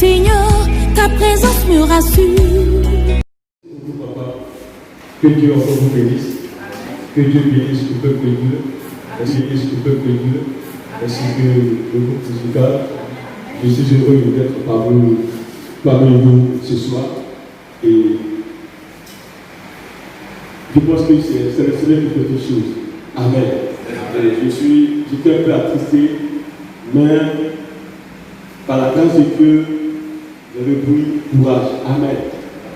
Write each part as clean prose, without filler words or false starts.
Seigneur, ta présence me rassure. Papa, que Dieu encore vous bénisse, que Dieu bénisse le peuple de Dieu, ainsi que le peuple de Dieu, ainsi que le groupe musical. Je suis heureux d'être parmi vous ce soir et je pense que c'est le Seigneur qui fait toutes choses. Amen. J'étais un peu attristé, mais par la grâce de Dieu, j'avais pris courage. Amen.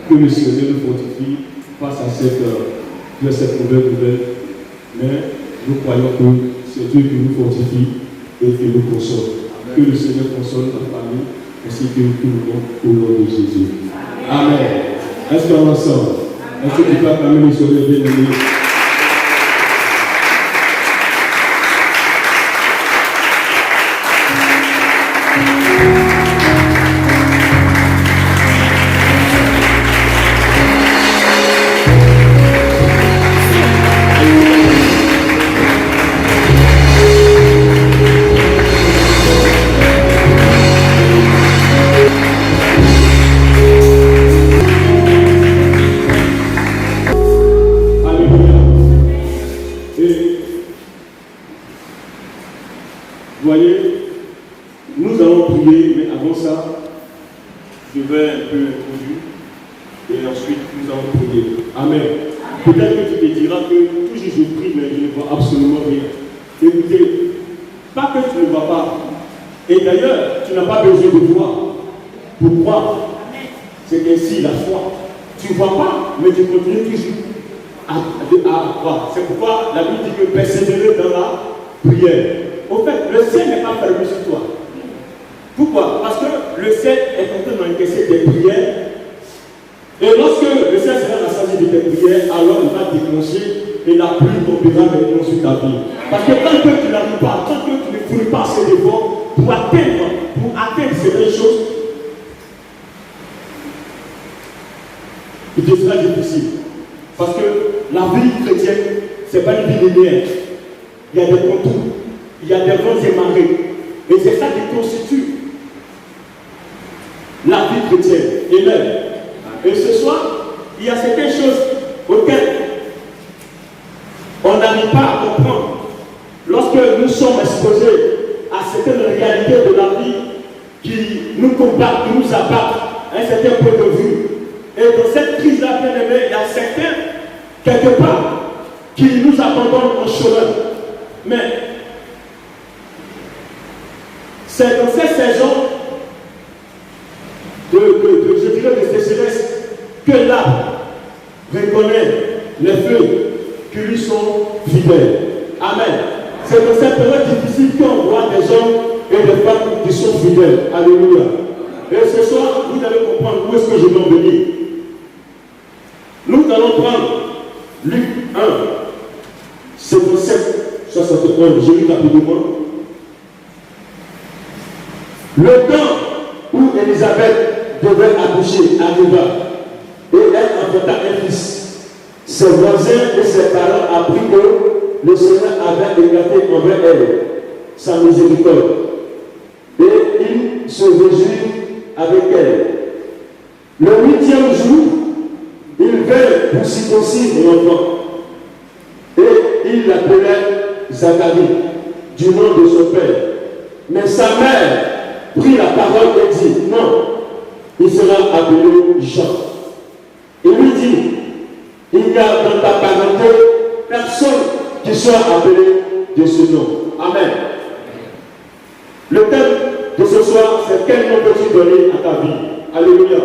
Que le Seigneur nous fortifie face à cette mauvaise nouvelle. Mais nous croyons que c'est Dieu qui nous fortifie et qui nous console. Que le Seigneur console notre famille ainsi que tout le monde au nom de Jésus. Amen. Est-ce qu'on ensemble? Est-ce que tu peux acclamer le Seigneur bien-aimé? C'est pourquoi la Bible dit que persévérer dans la prière. Au fait, le ciel n'est pas fermé sur toi. Pourquoi? Parce que le ciel est en train d'encaisser des prières. Et lorsque le ciel sera rassasié de tes prières, alors il va déclencher et la pluie tombera maintenant sur ta vie. Parce que tant que tu n'arrives pas, tant que tu ne fournis pas assez d'efforts pour atteindre certaines choses, il te sera difficile. Parce que la vie chrétienne, ce n'est pas une vie linéaire. Il y a des contours, il y a des vents et marées. Et c'est ça qui constitue la vie chrétienne. Amen. Et ce soir, il y a certaines choses auxquelles on n'arrive pas à comprendre. Lorsque nous sommes exposés à certaines réalités de la vie qui nous combattent, qui nous abattent à un certain point de vue. Et dans cette crise-là, bien aimé, il y a certains, quelque part, qui nous abandonnent en chemin. Mais c'est dans cette saison je dirais de sécheresse que l'arbre reconnaît les feuilles qui lui sont fidèles. Amen. C'est dans cette période difficile qu'on voit des hommes et des femmes qui sont fidèles. Alléluia. Et ce soir, vous allez comprendre où est-ce que je veux en venir. Nous allons prendre Luc 1, 57, 61, je lis rapidement. Le temps où Élisabeth devait accoucher arriva et elle enfanta un fils. Ses voisins et ses parents apprirent que le Seigneur avait écarté envers elle sa miséricorde et il se réjouit avec elle. Le 8e jour, il vint pour circoncire l'enfant et il l'appelait Zacharie du nom de son père. Mais sa mère prit la parole et dit non, il sera appelé Jean. Il lui dit il n'y a dans ta parenté personne qui soit appelé de ce nom. Amen. Le thème de ce soir, c'est quel nom peux-tu donner à ta vie? Alléluia.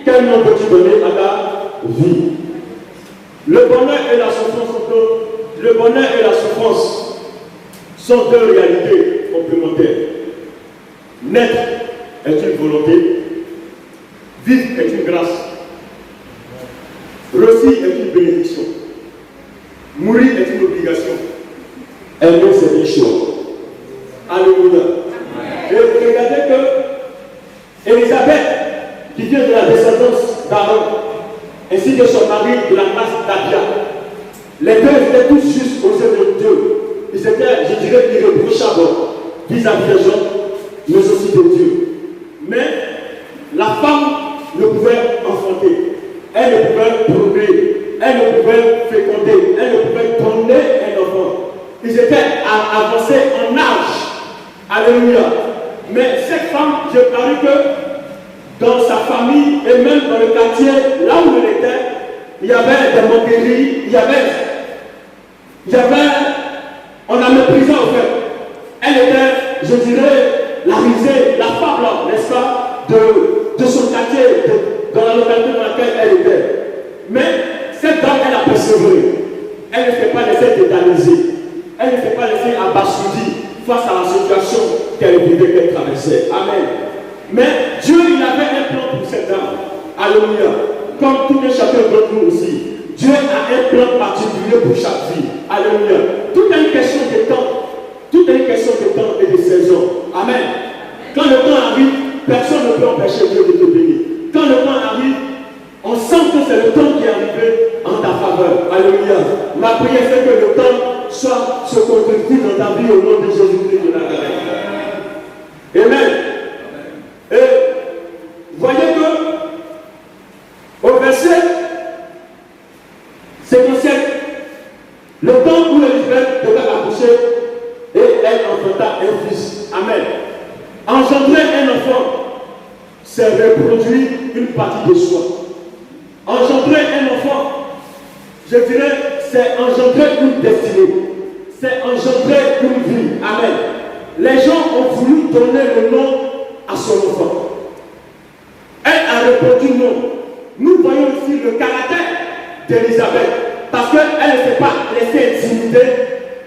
Quel nom peux-tu donner à ta vie? Le bonheur et la souffrance sont deux réalités complémentaires. Naître est une volonté, vivre est une grâce, réussir est une bénédiction, mourir est une obligation, aimer c'est un choix. Alléluia. Et regardez que Élisabeth, qui vient de la descendance d'Aaron, ainsi que son mari de la race d'Abia, les deux étaient tous justes aux yeux de Dieu. Ils étaient, je dirais, irréprochables vis-à-vis des gens, mais aussi de Dieu. Mais pouvait procréer, elle ne pouvait féconder, elle ne pouvait donner un enfant. Ils étaient avancés en âge. Alléluia. Mais cette femme, j'ai paru que dans sa famille et même dans le quartier, là où elle était, il y avait des moqueries, il y avait, on la méprisait en fait. Elle était, je dirais, la risée, la fable, n'est-ce pas, de son quartier, dans la localité dans laquelle elle était. Mais cette dame, elle a persévéré. Elle ne s'est pas laissée tétaniser. Elle ne s'est pas laissée abasourdir face à la situation qu'elle vivait, qu'elle traversait. Amen. Mais Dieu, il avait un plan pour cette dame. Alléluia. Comme tout un chacun d'entre nous aussi. Dieu a un plan particulier pour chaque vie. Alléluia. Tout est une question de temps. Tout est une question de temps et de saison. Amen. Quand le temps arrive, personne ne peut empêcher Dieu de te bénir. Quand le temps arrive, on sent que c'est le temps qui est arrivé en ta faveur. Alléluia. Ma prière, c'est que le temps soit se concrétise dans ta vie au nom de Jésus-Christ de Nazareth. Amen. Et voyez que au verset 57, le temps où Élisabeth devait accoucher et elle enfanta un fils. Amen. Engendrer un enfant, c'est reproduire une partie de soi. Engendrer un enfant, je dirais, c'est engendrer une destinée. C'est engendrer une vie. Amen. Les gens ont voulu donner le nom à son enfant. Elle a répondu non. Nous voyons aussi le caractère d'Élisabeth. Parce qu'elle ne s'est pas laissée intimider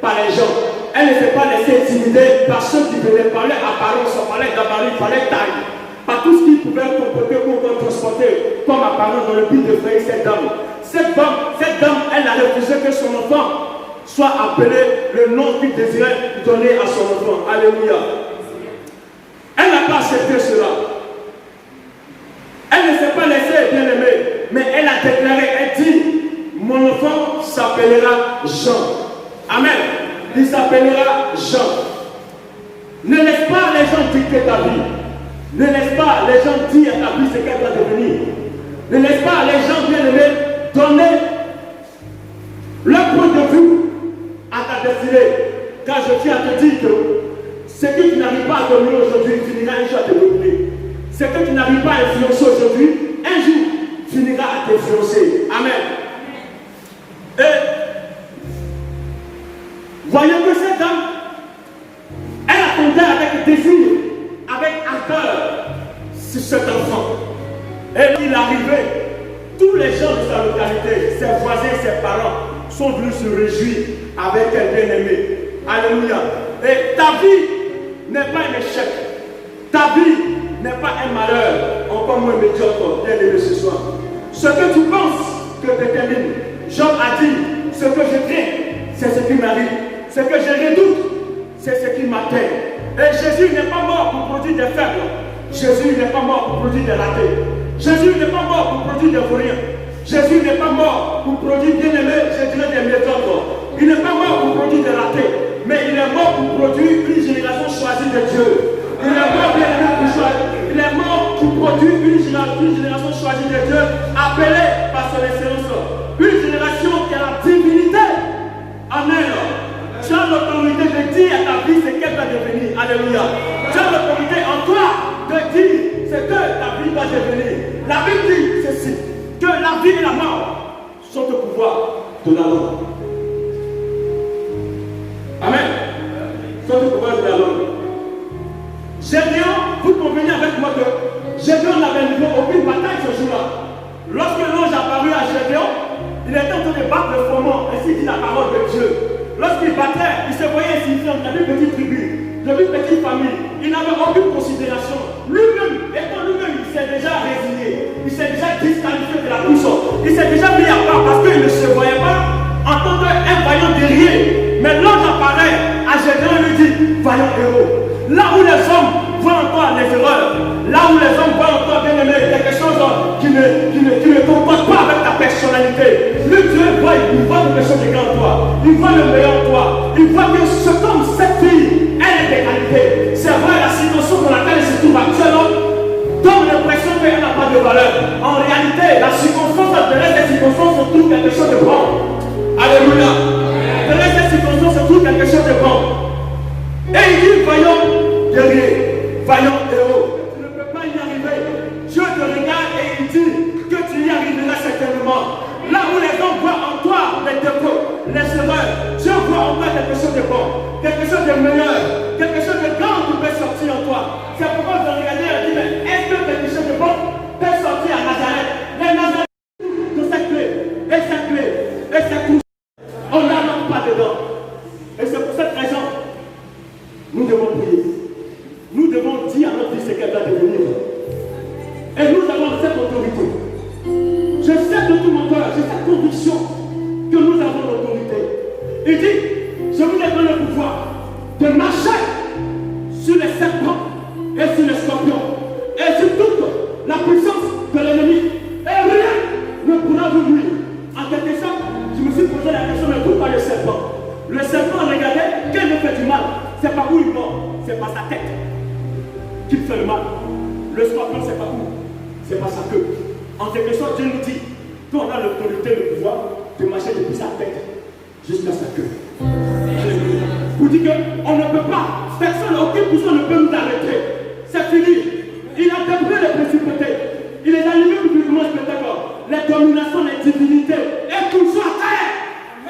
par les gens. Elle ne s'est pas laissée intimider par ceux qui venaient parler apparence, parler gabarit, parler taille. Par tout ce qui pouvait comporter ou transporter comme apparence dans le but de frayer cette dame. Cette dame, elle a refusé que son enfant soit appelé le nom qu'il désirait donner à son enfant. Alléluia. Elle n'a pas accepté cela. Elle ne s'est pas laissée bien aimer, mais elle a déclaré, elle dit, mon enfant s'appellera Jean. Amen. Il s'appellera Jean. Ne laisse pas les gens dicter ta vie. Ne laisse pas les gens dire à ta vie ce qu'elle doit devenir. Ne laisse pas les gens bien aimés donner leur point de vue à ta destinée. Car je tiens à te dire que ce que tu n'arrives pas à dominer aujourd'hui finira un jour à te dominer. Ce que tu n'arrives pas à influencer aujourd'hui, un jour finira à t'influencer. Amen. Et voyez que cette dame, elle attendait avec désir, avec ardeur sur cet enfant. Et il arrivait, tous les gens de sa localité, ses voisins, ses parents, sont venus se réjouir avec un bien-aimé. Alléluia. Et ta vie n'est pas un échec. Ta vie n'est pas un malheur, encore moins médiocre, bien-aimé ce soir. Ce que tu penses que détermine. Job a dit, ce que je crains, c'est ce qui m'arrive. Ce que je redoute, c'est ce qui m'atteint. Et Jésus n'est pas mort pour produire des faibles. Jésus n'est pas mort pour produire des ratés. Jésus n'est pas mort pour produire des vauriens. Jésus n'est pas mort pour produire bien-aimés, je dirais des méthodes. Il n'est pas mort pour produire des ratés, mais il est mort pour produire une génération choisie de Dieu. Il est mort bien-aimé pour choisir. Il est mort pour produire une génération choisie de Dieu, appelée par son excellence. Une génération qui a la divinité. Amen. Tu as l'autorité de dire à ta vie ce qu'elle va devenir. Alléluia. Tu as l'autorité en toi de dire ce que ta vie va devenir. La Bible dit ceci, que la vie et la mort sont au pouvoir de la langue. Amen. Sont au pouvoir de la langue. Gédéon, vous convenez avec moi que Gédéon n'avait niveau aucune bataille ce jour-là. Lorsque l'ange apparut à Gédéon, il était en train de battre le froment, ainsi dit la parole de Dieu. Lorsqu'il battait, il se voyait insignifiant dans une petite tribu, dans une petite famille. Il n'avait aucune considération. Lui-même, étant lui-même, il s'est déjà résigné. Il s'est déjà disqualifié de la course. Il s'est déjà mis à part parce qu'il ne se voyait pas en tant qu'un vaillant guerrier. Mais l'ange apparaît à Gédéon et lui dit, vaillant héros. Là où les hommes voient en toi les erreurs, là où les hommes voient en toi bien aimé quelque chose qui ne comporte pas avec ta personnalité, lui Dieu voit, il voit quelque chose de grand en toi, il voit le meilleur en toi, il voit que cet homme, cette fille, elle est de qualité. C'est vrai, la situation dans laquelle elle se trouve actuellement donne l'impression qu'elle n'a pas de valeur. En réalité, la circonstance de reste circonstances se trouve quelque chose de bon. Alléluia. Derrière cette circonstance se trouve quelque chose de bon. Et il dit, voyons, guerrier, voyons, héros, tu ne peux pas y arriver. Dieu te regarde et il dit que tu y arriveras certainement. Là où les gens voient en toi les défauts, les erreurs, Dieu voit en toi quelque chose de bon, quelque chose de meilleur, quelque chose de grand qui peut sortir en toi. C'est pourquoi je regardais et je dis, mais est-ce que quelque chose de bon peut sortir à Nazareth? Les Nazareth de cette clé, et cette clé, et cette couche, on n'en pas dedans. Et c'est pour cette raison, nous devons prier. Nous devons dire à notre fils ce qu'elle va devenir. Et nous avons cette autorité. Je sais de tout mon cœur, j'ai cette conviction que nous avons l'autorité. Il dit, je vous ai donné le pouvoir de marcher sur les serpents et sur les scorpions et sur toute la puissance de l'ennemi. Et rien ne pourra vous nuire. En quelque sorte, je me suis posé la question, mais pourquoi le serpent? Le serpent, regardez, quel me fait du mal? C'est pas où il mord, c'est pas sa tête qui fait le mal. Le scorpion, c'est pas où? C'est pas sa queue. En quelque sorte, Dieu nous dit qu'on a l'autorité, le pouvoir de marcher depuis sa tête jusqu'à sa queue. Vous dites qu'on ne peut pas, personne, aucune personne ne peut nous arrêter. C'est fini. Il a détruit les principautés. Il est allumé publiquement le spectacle. Les dominations, les divinités, et tout ça à terre.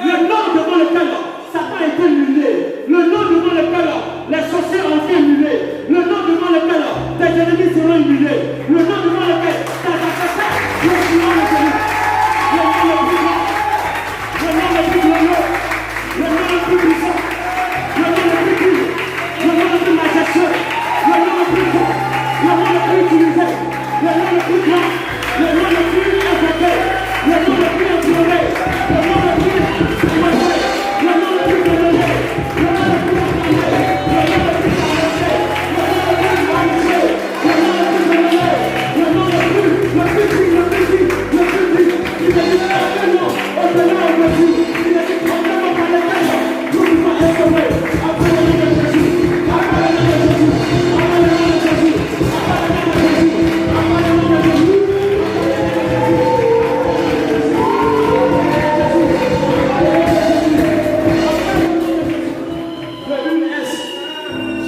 Le nom devant lequel Satan a été humilié. Le nom devant lequel les sorciers ont été humiliés. Le nom devant lequel tes ennemis seront humiliés. Le nom devant lequel tes adversaires seront humiliés. Le nom le plus grand. Le nom le plus glorieux. Le nom le plus puissant. Le nom le plus pur. Le nom le plus majestueux. Le nom le plus fort. Le nom le plus utilisé. Le nom le plus grand. Le nom le plus invoqué. Le nom le plus imploré. Le nom le plus souhaité. Le nom le plus donné. Le nom le plus entendu. Le nom le plus arrêté. Le nom le plus magnifié. Le nom le plus donné. Le nom le plus il est dit certainement au-delà de Jésus. Il est dit probablement par lesquels nous pouvons restaurer. Après le nom de Jésus. Après le nom de Jésus. Après le nom de Jésus. Après le nom de Jésus. Après le nom de Jésus.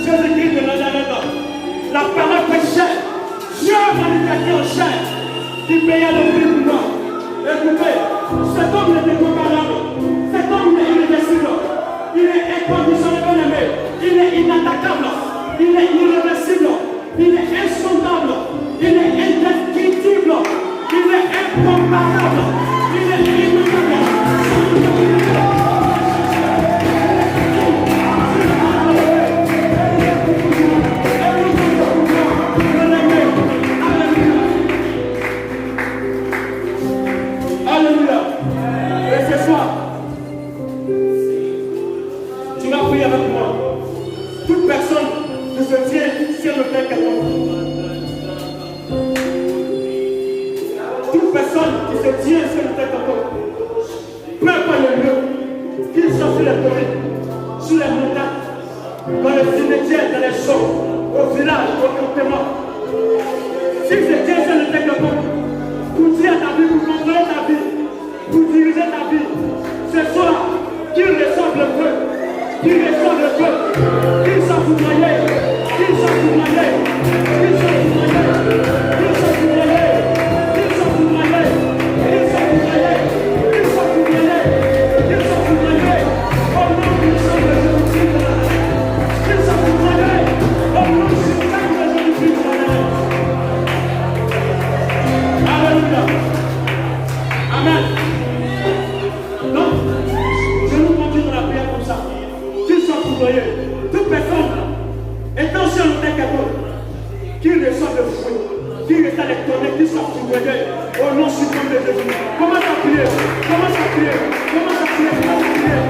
Jésus-Christ de Nazareth, la parole fait chair, Dieu manifesté en chair, qui paya le prix pour moi. Écoutez, cet homme n'est incomparable, cet homme est irréversible, il est inconditionnellement aimé, il est inattaquable, il est irréversible, il est insondable, il est indescriptible, il est incomparable, il est inévitable. Alléluia. Et ce soir, tu vas prier avec moi. Toute personne qui se tient sur le Père quelconque. Toute personne qui se tient sur le Père quelconque. Peu importe le lieu, qu'il soit sur les collines, sur les montagnes, dans les cimetières, dans les champs, au village, au campement. S'il se tient sur le Père quelconque, pour dire ta vie, pour contrôler ta vie, pour diriger ta vie. Ce soir, qu'il reçoive le feu, qu'il reçoive le feu, qu'il soit foudroyé, qu'il soit foudroyé, qu'il soit foudroyé, qu'il soit foudroyé, qu'il soit foudroyé, qu'il soit foudroyé, qu'il soit foudroyé, qu'il soit foudroyé, au nom du sang de Jésus-Christ de Nazareth, qu'il soit foudroyé, au nom du sang de Jésus-Christ de Nazareth. Alléluia. Amen. Donc, je nous conduis dans la prière comme ça. Qu'il soit foudroyé. Toute personne étant sur le terre qu'il reçoive le fruit, qu'il reçoive les tonnerres, qu'il soit foudroyé au nom suprême de Jésus. Commence à prier. Commence à prier. Commence à prier. Commence à prier.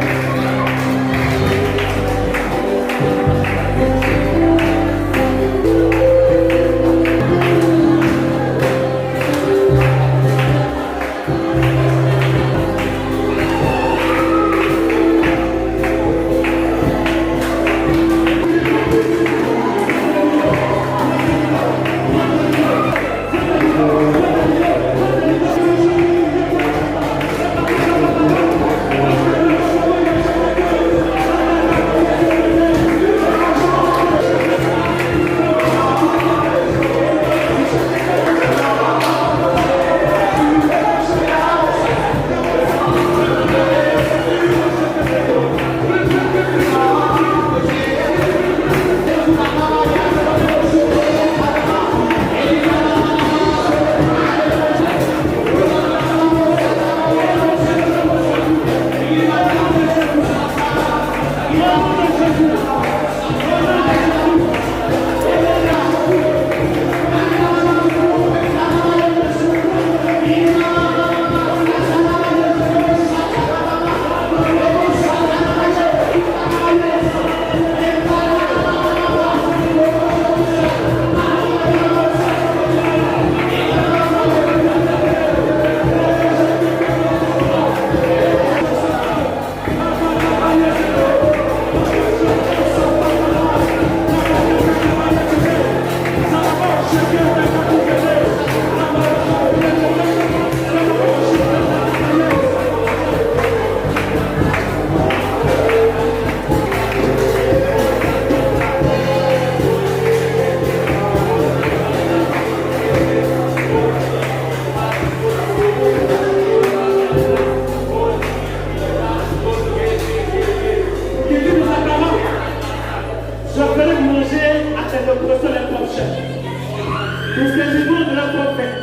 Nous servirons de leur prophète.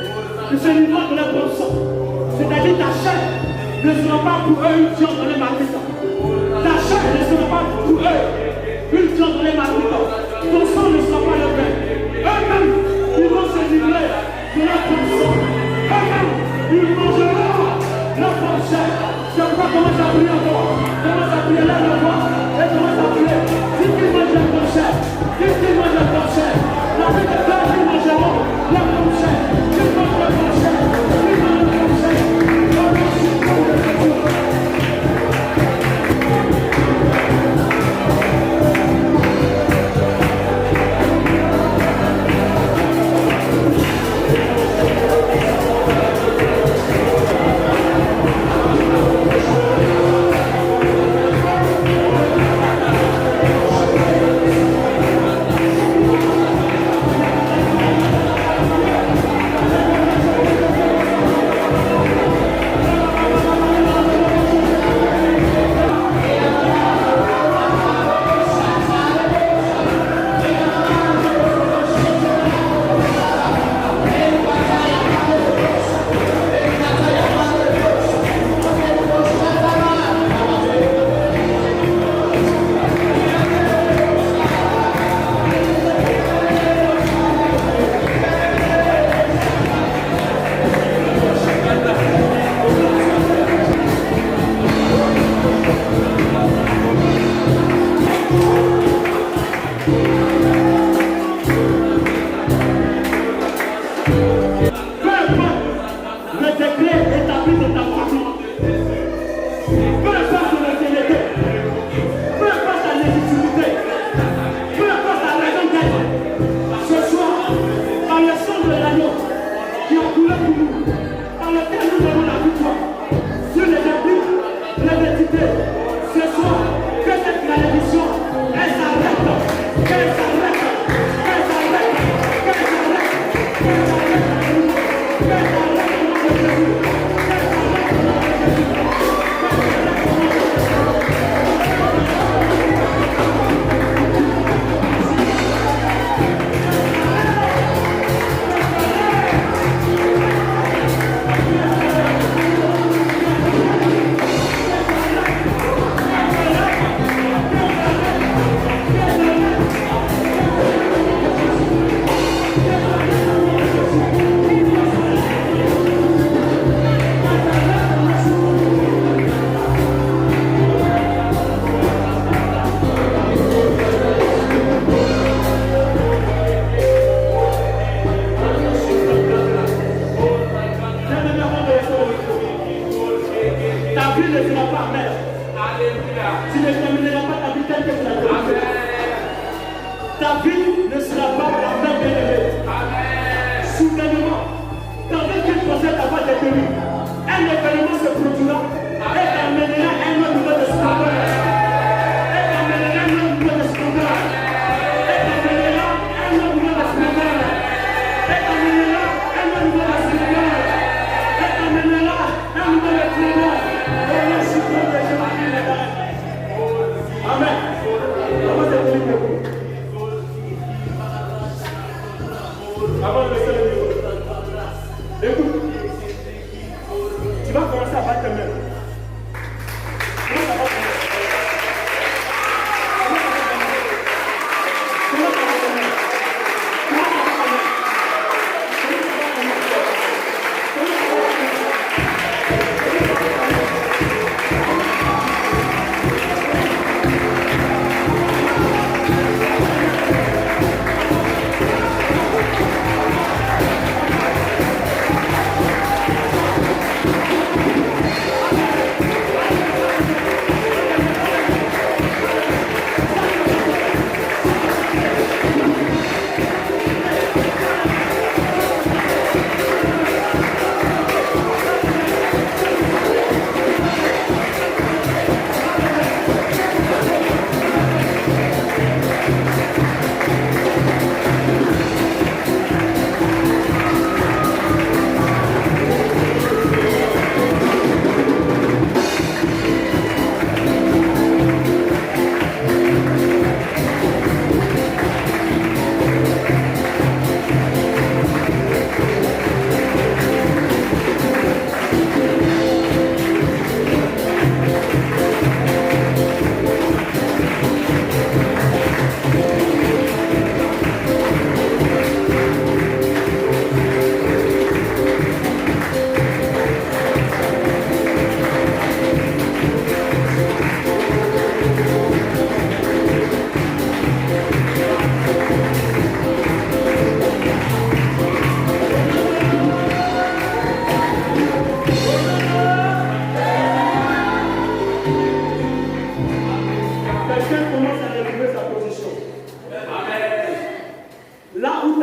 Nous servirons de leur bon sang. C'est-à-dire ta chair ne sera pas pour eux une viande dans les marmitons. Ta chair ne sera pas pour eux une viande dans les marmitons. Ton sang ne sera pas leur pain. Eux-mêmes, ils vont se livrer de leur bon sang. Eux-mêmes, ils mangeront leur bonne chair. Je ne sais pas comment ça brille encore. Comment ça brille là, la voix. Et comment ça brille. Si tu manges leur bonne chair, si tu manges leur bonne chair, la vie de Dieu, ils mangeront leur bonne chair. Ils mangent leur bonne chair. Ils mangent leur bonne chair.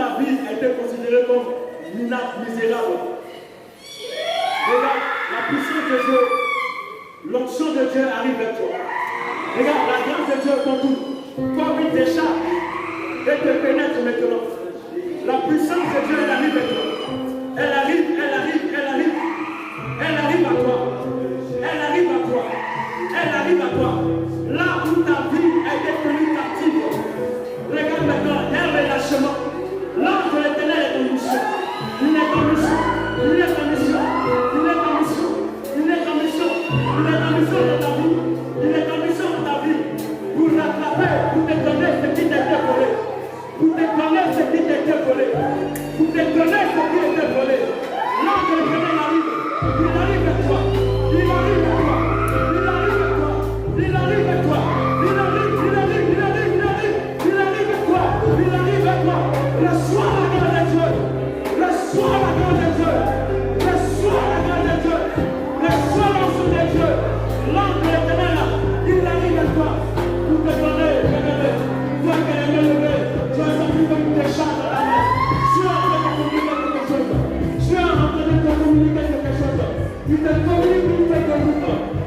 ta vie a été considérée comme minable, misérable. Regarde, la puissance de Dieu, l'onction de Dieu arrive vers toi. Regarde, la grâce de Dieu t'entoure. Comme il t'échappe et te pénètre maintenant. La puissance de Dieu, elle arrive vers toi. Elle arrive, elle arrive, elle arrive. Elle arrive à toi. Elle arrive à toi. Elle arrive à toi. Là où ta vie a été tenue captive. Regarde maintenant, il y a un relâchement. L'ange de l'Éternel est en mission. Il est en mission. Il est en mission. Il est en mission. Il est en mission. Il est en mission dans ta vie. Il est en mission dans ta vie. Pour rattraper, pour te donner ce qui t'était volé. Pour te donner ce qui t'était volé. Pour te donner ce qui était volé. L'ange de l'Éternel arrive. Il arrive à toi. Il arrive à toi. Il arrive à toi. Il arrive à toi. Il arrive, il arrive, il arrive, il arrive. Il arrive à toi. Il arrive à toi. Reçois la grâce de Dieu. Reçois la grâce de Dieu. Reçois la grâce de Dieu. Reçois l'onction de Dieu. L'ange de l'Éternel, il arrive à toi. Pour te donner, regardez. Toi qui es élevé, tu as senti comme des chats dans la main. Tu es en train de communiquer quelque chose. Tu es en train de communiquer quelque chose. Il te communique une lettre.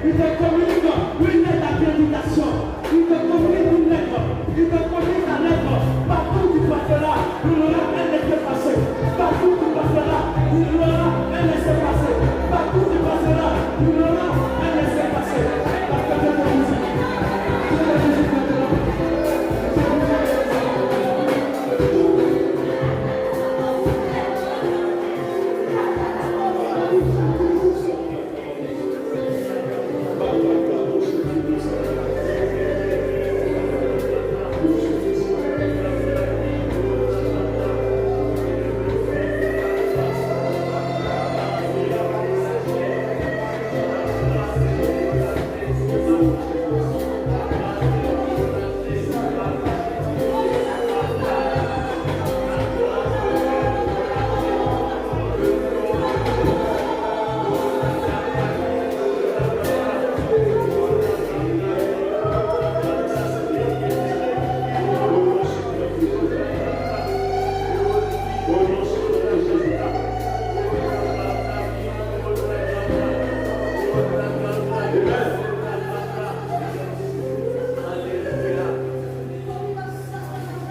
Il te communique une lettre d'accréditation. Il te communique une lettre. Il te communique ta lettre. Partout tu passeras, il y aura un laissez-passer. Partout tu passeras, il y aura un laissez-passer. Partout tu passeras, il y aura un laissez-passer. Parce que c'est la musique. C'est la musique maintenant.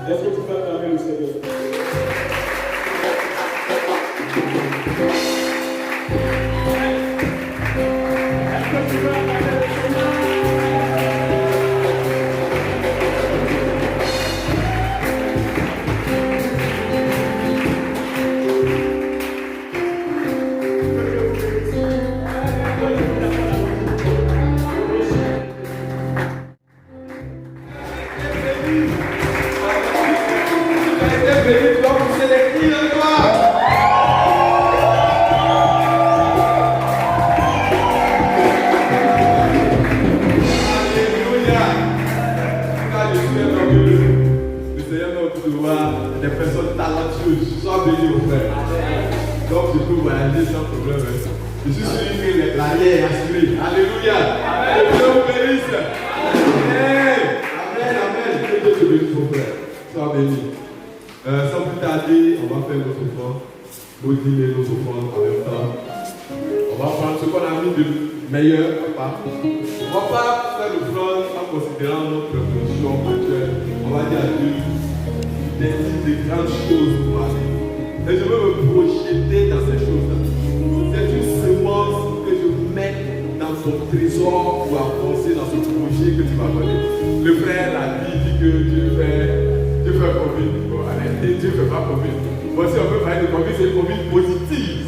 Est-ce que tu peux acclamer le Seigneur? Est-ce que tu peux acclamer le Seigneur? Des personnes talentueuses, sois béni au frère. Donc je peux voyager sans problème. Je suis sûr que l'arrière est assuré. Alléluia. Que Dieu vous bénisse. Amen. Amen, amen. Que Dieu te bénisse mon frère. Sois béni. Sans plus tarder, on va faire notre offrande. Nos dîners, nos offrandes en même temps. On va prendre ce qu'on a mis de meilleur à part. On ne va pas faire l'offrande en considérant notre position actuelle. On va dire à Dieu des grandes choses pour ma vie. Et je veux me projeter dans ces choses-là. C'est une semence que je mets dans son trésor pour avancer dans ce projet que tu vas donner. Le frère l'a dit que Dieu fait Covid. Bon, arrêtez, Dieu ne fait pas Covid. Bon, si on peut parler de Covid, c'est une Covid positive.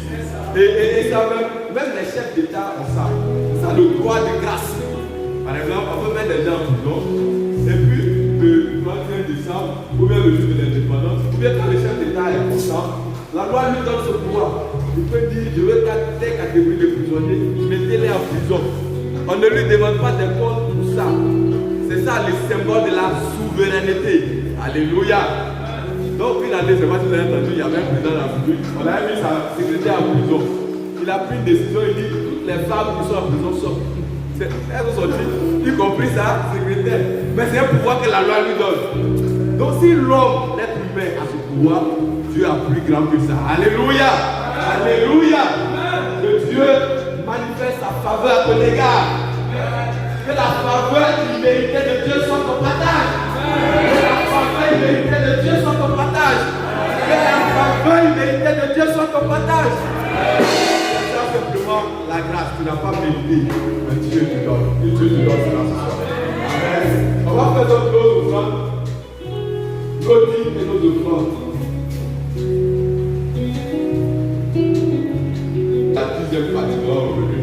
Et ça, même les chefs d'État ont ça. Ça, le droit de grâce. Par exemple, on peut mettre des gens en prison. Et puis, le 31 décembre, ou bien le jour de l'indépendance, ou bien quand le chef d'État est content, la loi lui donne ce pouvoir. Il peut dire, je veux des catégories de prisonniers, mettez-les en prison. On ne lui demande pas des comptes pour ça. C'est ça le symbole de la souveraineté. Alléluia. Donc une année, c'est pas si vous avez entendu, il y avait un président de la République, on a mis sa secrétaire en prison. Il a pris une décision, il dit, toutes les femmes qui sont en prison sortent. Elles sont sorties, y compris sa secrétaire. Mais c'est un pouvoir que la loi lui donne. Donc si l'homme, l'être humain, a ce pouvoir, tu Dieu a plus grand que ça. Alléluia. Alléluia. Que Dieu manifeste sa faveur à ton égard. Que la faveur illimitée de Dieu soit ton partage. Que la faveur illimitée de Dieu soit ton partage. Que la faveur illimitée de Dieu soit ton partage. C'est ça simplement la grâce. Tu n'as pas mérité, mais Dieu te donne. Et Dieu te donne cela ce soir. Amen. On va faire notre offrande. Nos dîmes et nos offrandes. La deuxième partie de notre revenu.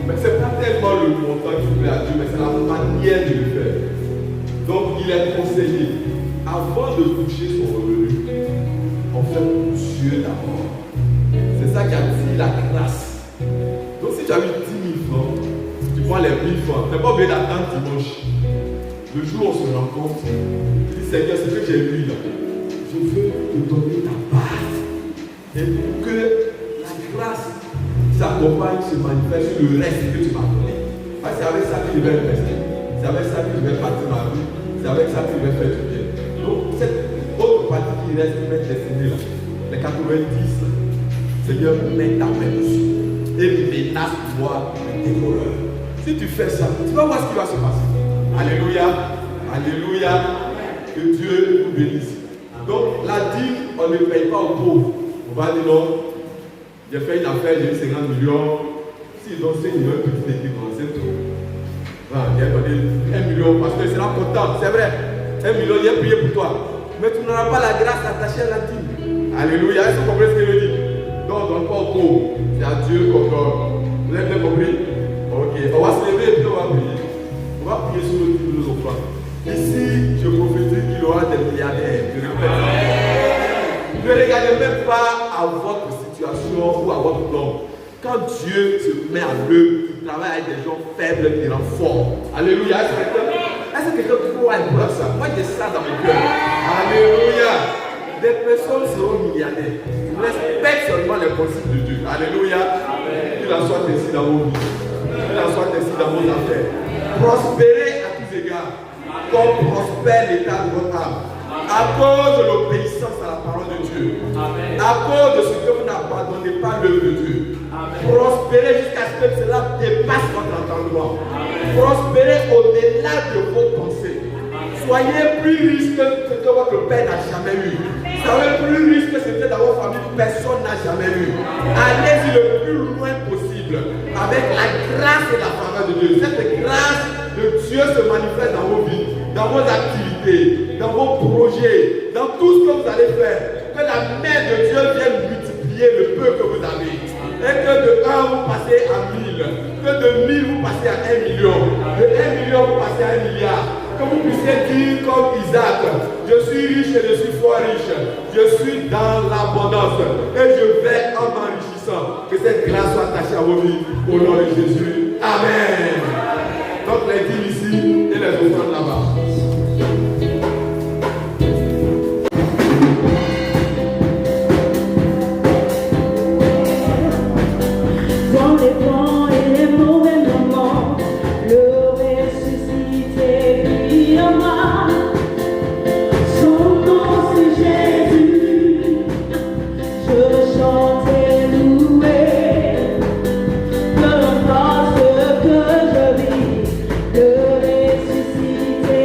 Mais ce n'est pas tellement le montant qui plaît à Dieu, mais c'est la manière de le faire. Donc il est conseillé, avant de toucher son revenu, on fait pour Dieu d'abord. C'est ça qui a dit la grâce. Donc si tu as eu 10 000 francs, tu prends les 1000 francs. Tu n'es pas obligé d'attendre dimanche. Le jour où on se rencontre, tu dis Seigneur, ce que j'ai eu là, je veux te donner ta part. Et pour que la grâce s'accompagne, se manifeste sur le reste que tu m'as donné. Parce que c'est avec ça que je vais investir. C'est avec ça que je vais partir ma vie. C'est avec ça que je vais faire du bien. Donc, cette autre partie qui reste, qui va être destinée là, les 90, Seigneur, mets ta main dessus. Et menace-moi des voleurs. Si tu fais ça, tu vas voir ce qui va se passer. Alléluia. Alléluia. Que Dieu nous bénisse. Donc, la dîme, on ne paye pas aux pauvres. On va dire non. J'ai fait une affaire, j'ai eu 50 millions. S'ils donnent 5 millions, une petite équipe, c'est tout. J'ai donné 1 million parce que c'est là content, c'est vrai. 1 million, il a prié pour toi. Mais tu n'auras pas la grâce attachée à la dîme. Alléluia. Est-ce que vous comprenez ce que je dis? Non, on ne donne pas au pauvre. C'est à Dieu qu'on donne. Vous avez bien compris? Ok. On va se lever et puis on va prier. On va prier sur le type de nos enfants. Ici, je prophétise qu'il y aura des milliardaires. Ne regardez même pas à votre situation ou à votre nom. Quand Dieu se met en œuvre, il travaille avec des gens faibles qui rendent forts. Alléluia. Est-ce que quelqu'un croit un peu à ça? Moi, j'ai ça dans mon cœur. Alléluia. Des personnes seront milliardaires. Respecte seulement les principes de Dieu. Alléluia. Qu'il en soit ainsi dans vos vies. Qu'il en soit ainsi dans vos affaires. Prospérez à tous égards. Comme prospère l'état de votre âme. À cause de l'obéissance à la parole de Dieu. Amen. À cause de ce que vous n'abandonnez pas l'œuvre de Dieu. Amen. Prospérez jusqu'à ce que cela dépasse votre entendement. Amen. Prospérez au-delà de vos pensées. Amen. Soyez plus riches que ce que votre père n'a jamais eu. Soyez plus riches que ce que dans votre famille personne n'a jamais eu. Allez-y le plus loin possible avec la grâce et la faveur de Dieu. Cette grâce de Dieu se manifeste dans vos vies, dans vos activités, dans vos projets, dans tout ce que vous allez faire. Que la main de Dieu vienne multiplier le peu que vous avez. Et que de 1 vous passez à 1000. Que de 1000 vous passez à 1 million. De 1 million vous passez à 1 milliard. Que vous puissiez dire comme Isaac, je suis riche et je suis fort riche. Je suis dans l'abondance. Et je vais en m'enrichissant. Que cette grâce soit attachée à vos vies. Au nom de Jésus. Amen. Donc les dîmes ici et les offrandes là-bas. Dans les bons et les mauvais moments, le ressuscité brillera. Son nom c'est Jésus, je veux chanter, louer. Peu importe ce que je vis, le ressuscité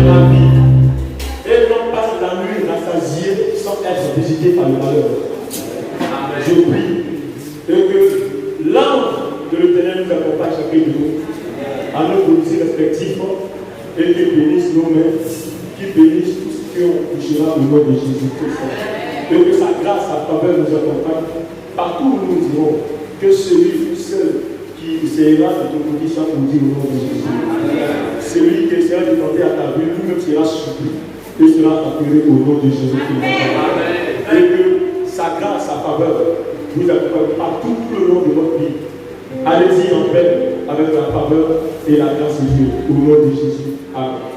ma vie. Et non pas la nuit rassasiée sans être visité par le malheur. Je prie et que l'ange de l'Éternel nous accompagne chacun de nous à nos policiers respectifs et qui bénisse nos mains, qui bénisse tout ce qu'on touchera au nom de Jésus-Christ. Et que sa grâce, sa faveur nous accompagne partout où nous irons. Que celui ou celle qui essaiera de te conduire soit conduit au nom de Jésus. Celui qui essaiera de tenter à ta vie, lui-même sera surpris et sera appelé au nom de Jésus-Christ. Et que sa grâce, sa faveur nous accompagne partout tout le long de votre vie. Allez-y en paix avec la faveur et la grâce de Dieu au nom de Jésus. Amen.